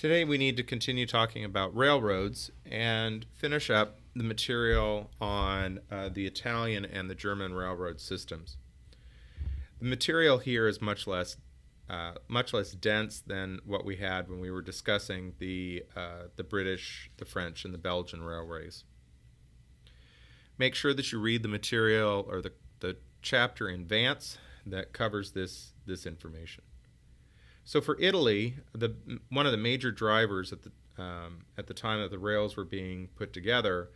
Today we need to continue talking about railroads and finish up the material on the Italian and the German railroad systems. The material here is much less dense than what we had when we were discussing the British, the French, and the Belgian railways. Make sure that you read the material or the chapter in advance that covers this information. So for Italy, one of the major drivers at the time that the rails were being put together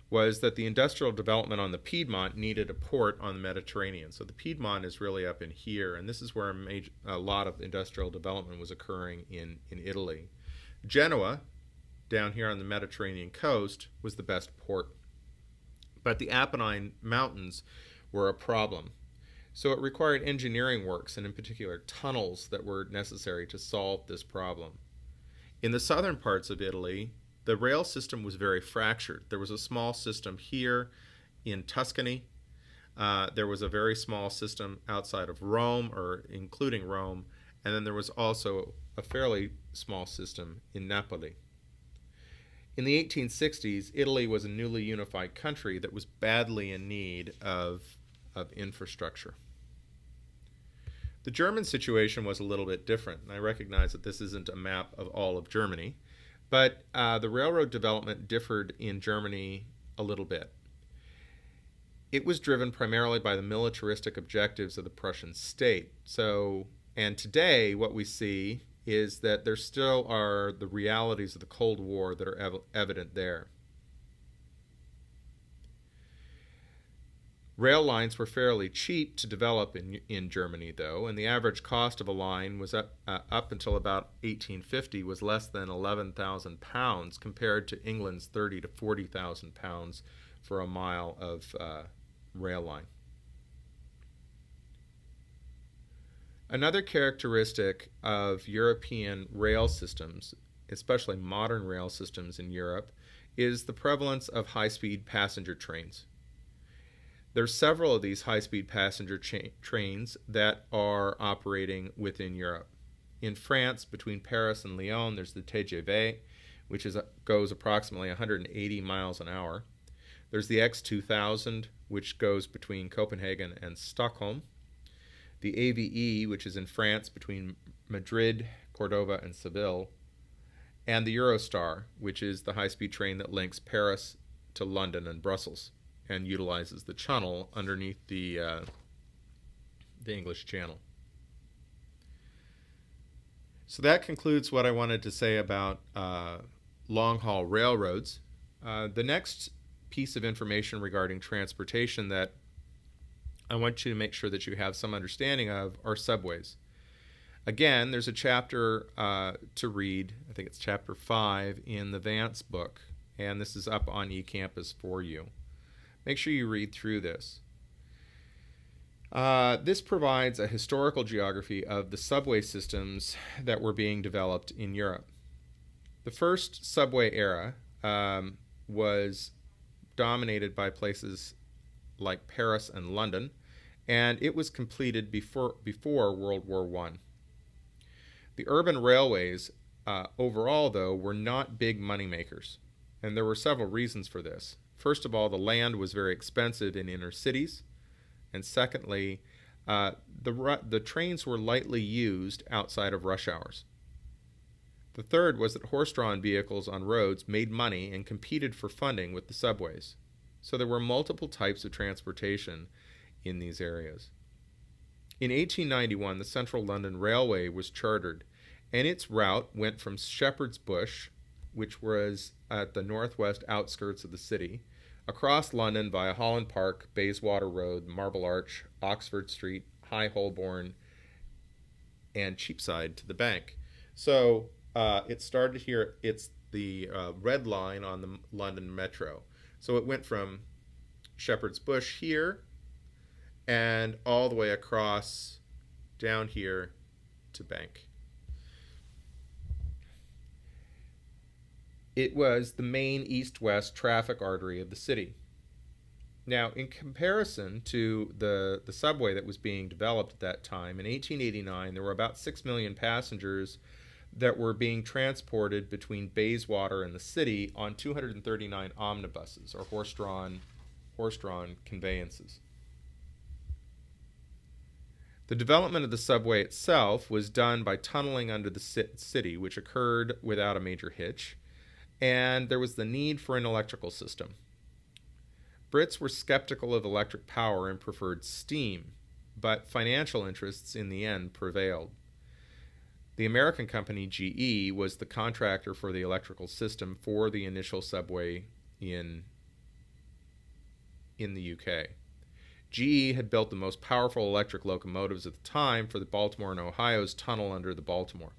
was that the industrial development on the Piedmont needed a port on the Mediterranean. So the Piedmont is really up in here, and this is where a lot of industrial development was occurring in Italy. Genoa, down here on the Mediterranean coast, was the best port. But the Apennine Mountains were a problem. So it required engineering works, and in particular tunnels, that were necessary to solve this problem. In the southern parts of Italy, the rail system was very fractured. There was a small system here in Tuscany. There was a very small system outside of Rome, or including Rome, and then there was also a fairly small system in Napoli. In the 1860s, Italy was a newly unified country that was badly in need of infrastructure. The German situation was a little bit different, and I recognize that this isn't a map of all of Germany, but the railroad development differed in Germany a little bit. It was driven primarily by the militaristic objectives of the Prussian state. And today what we see is that there still are the realities of the Cold War that are evident there. Rail lines were fairly cheap to develop in Germany, though, and the average cost of a line was up until about 1850 was less than £11,000 compared to England's 30 to 40,000 pounds for a mile of rail line. Another characteristic of European rail systems, especially modern rail systems in Europe, is the prevalence of high-speed passenger trains. There are several of these high-speed passenger trains that are operating within Europe. In France, between Paris and Lyon, there's the TGV, which goes approximately 180 miles an hour. There's the X2000, which goes between Copenhagen and Stockholm. The AVE, which is in France between Madrid, Cordoba, and Seville. And the Eurostar, which is the high-speed train that links Paris to London and Brussels and utilizes the channel underneath the English Channel. So that concludes what I wanted to say about long-haul railroads. The next piece of information regarding transportation that I want you to make sure that you have some understanding of are subways. Again, there's a chapter to read. I think it's chapter 5 in the Vance book, and this is up on eCampus for you. Make sure you read through this. This provides a historical geography of the subway systems that were being developed in Europe. The first subway era was dominated by places like Paris and London, and it was completed before World War I. The urban railways overall, though, were not big money makers, and there were several reasons for this. First of all, the land was very expensive in inner cities, and secondly, the trains were lightly used outside of rush hours. The third was that horse-drawn vehicles on roads made money and competed for funding with the subways. So there were multiple types of transportation in these areas. In 1891, the Central London Railway was chartered, and its route went from Shepherd's Bush, which was at the northwest outskirts of the city, across London via Holland Park, Bayswater Road, Marble Arch, Oxford Street, High Holborn, and Cheapside to the Bank. So it started here. It's the red line on the London Metro. So it went from Shepherd's Bush here and all the way across down here to Bank. It was the main east-west traffic artery of the city. Now, in comparison to the subway that was being developed at that time, in 1889 there were about 6 million passengers that were being transported between Bayswater and the city on 239 omnibuses, or horse-drawn conveyances. The development of the subway itself was done by tunneling under the city, which occurred without a major hitch, and there was the need for an electrical system. Brits were skeptical of electric power and preferred steam, but financial interests in the end prevailed. The American company GE was the contractor for the electrical system for the initial subway in the UK. GE had built the most powerful electric locomotives at the time for the Baltimore and Ohio's tunnel under Baltimore.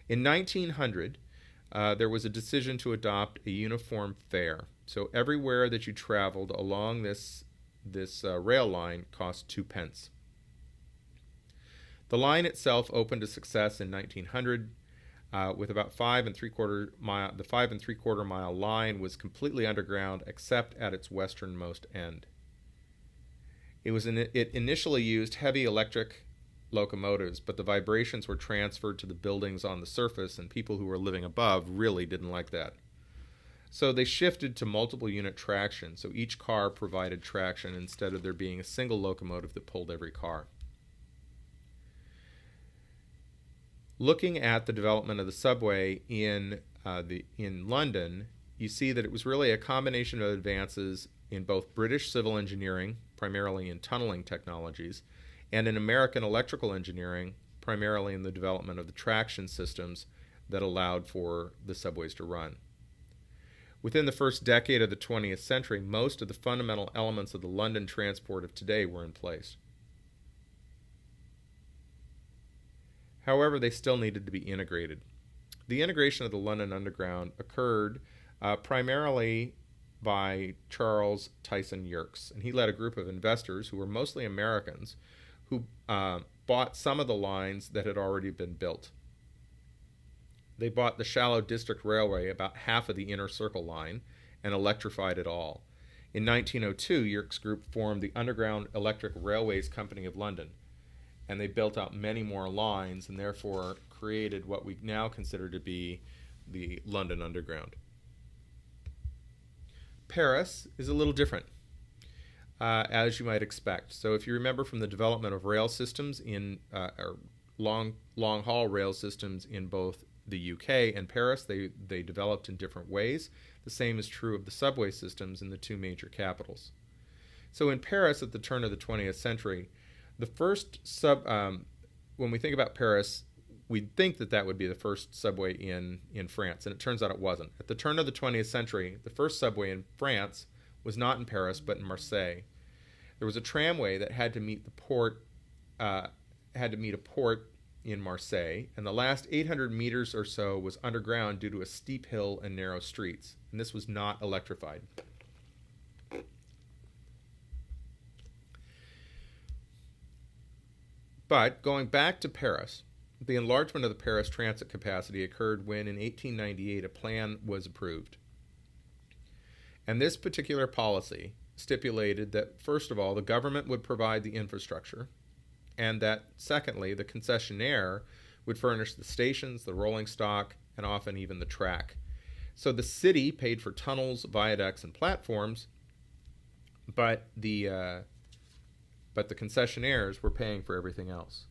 In 1900, there was a decision to adopt a uniform fare. So everywhere that you traveled along this rail line cost 2 pence. The line itself opened to success in 1900 with about 5 3/4 mile. The 5 3/4 mile line was completely underground except at its westernmost end. It initially used heavy electric locomotives, but the vibrations were transferred to the buildings on the surface, and people who were living above really didn't like that. So they shifted to multiple unit traction, so each car provided traction instead of there being a single locomotive that pulled every car. Looking at the development of the subway in London, you see that it was really a combination of advances in both British civil engineering, primarily in tunneling technologies, and in American electrical engineering, primarily in the development of the traction systems that allowed for the subways to run. Within the first decade of the 20th century, most of the fundamental elements of the London transport of today were in place. However, they still needed to be integrated. The integration of the London Underground occurred primarily by Charles Tyson Yerkes, and he led a group of investors who were mostly Americans who bought some of the lines that had already been built. They bought the shallow district railway, about half of the Inner Circle line, and electrified it all. In 1902, Yerkes Group formed the Underground Electric Railways Company of London, and they built out many more lines and therefore created what we now consider to be the London Underground. Paris is a little different, as you might expect. So if you remember from the development of rail systems or long-haul rail systems in both the UK and Paris, they developed in different ways. The same is true of the subway systems in the two major capitals. So in Paris at the turn of the 20th century, the first when we think about Paris, we'd think that would be the first subway in France, and it turns out it wasn't. At the turn of the 20th century, the first subway in France was not in Paris, but in Marseille. There was a tramway that had to meet a port in Marseille, and the last 800 meters or so was underground due to a steep hill and narrow streets, and this was not electrified. But going back to Paris, the enlargement of the Paris transit capacity occurred when in 1898 a plan was approved. And this particular policy stipulated that, first of all, the government would provide the infrastructure, and that, secondly, the concessionaire would furnish the stations, the rolling stock, and often even the track. So the city paid for tunnels, viaducts, and platforms, but the concessionaires were paying for everything else.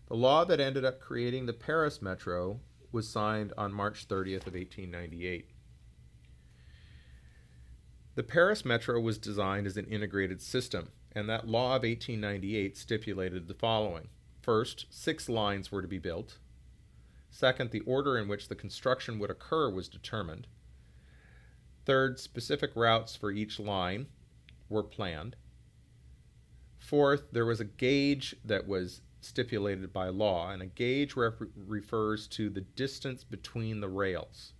The law that ended up creating the Paris Metro was signed on March 30th of 1898. The Paris Metro was designed as an integrated system, and that law of 1898 stipulated the following. First, 6 lines were to be built. Second, the order in which the construction would occur was determined. Third, specific routes for each line were planned. Fourth, there was a gauge that was stipulated by law, and a gauge refers to the distance between the rails.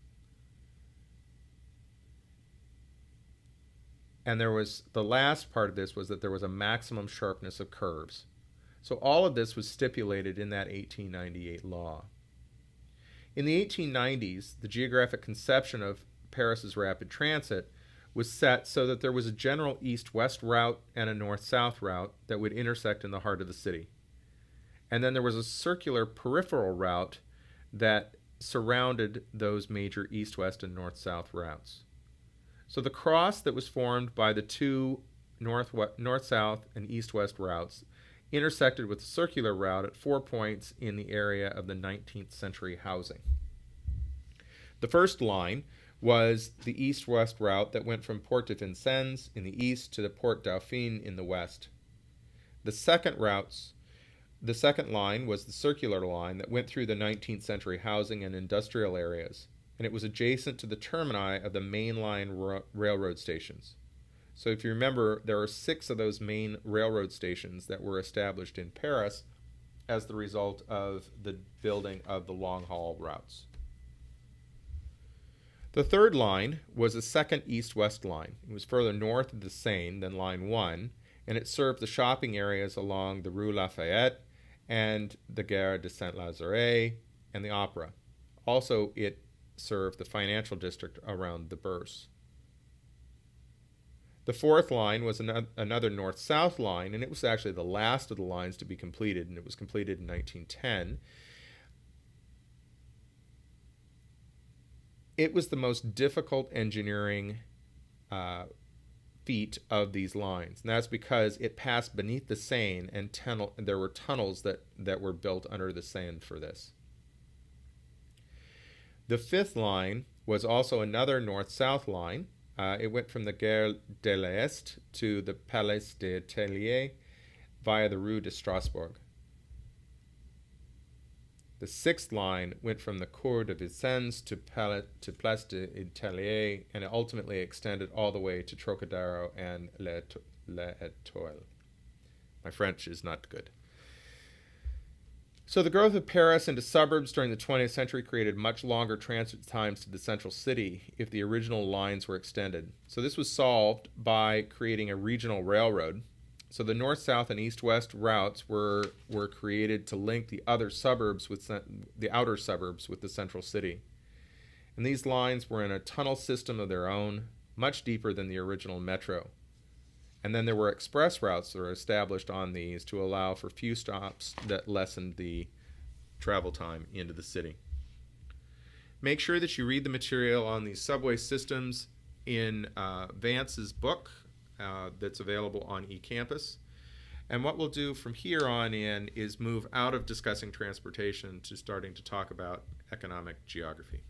And the last part of this was that there was a maximum sharpness of curves. So all of this was stipulated in that 1898 law. In the 1890s, the geographic conception of Paris's rapid transit was set so that there was a general east-west route and a north-south route that would intersect in the heart of the city. And then there was a circular peripheral route that surrounded those major east-west and north-south routes. So the cross that was formed by the two north-south and east-west routes intersected with the circular route at 4 points in the area of the 19th century housing. The first line was the east-west route that went from Port de Vincennes in the east to the Port Dauphine in the west. The second line was the circular line that went through the 19th century housing and industrial areas, and it was adjacent to the termini of the mainline railroad stations. So if you remember, there are 6 of those main railroad stations that were established in Paris as the result of the building of the long-haul routes. The third line was a second east-west line. It was further north of the Seine than line 1, and it served the shopping areas along the Rue Lafayette and the Gare de Saint-Lazare and the Opera. Also, it served the financial district around the Bourse. The fourth line was another north-south line, and it was actually the last of the lines to be completed, and it was completed in 1910. It was the most difficult engineering feat of these lines, and that's because it passed beneath the Seine, and there were tunnels that were built under the Seine for this. The fifth line was also another north-south line. It went from the Gare de l'Est to the Palais des Telliers via the Rue de Strasbourg. The sixth line went from the Cour de Vincennes to Place des Telliers, and it ultimately extended all the way to Trocadero and l'Étoile. My French is not good. So the growth of Paris into suburbs during the 20th century created much longer transit times to the central city if the original lines were extended. So this was solved by creating a regional railroad. So the north-south and east-west routes were created to link the outer suburbs with the central city. And these lines were in a tunnel system of their own, much deeper than the original metro. And then there were express routes that were established on these to allow for few stops that lessened the travel time into the city. Make sure that you read the material on these subway systems in Vance's book that's available on eCampus. And what we'll do from here on in is move out of discussing transportation to starting to talk about economic geography.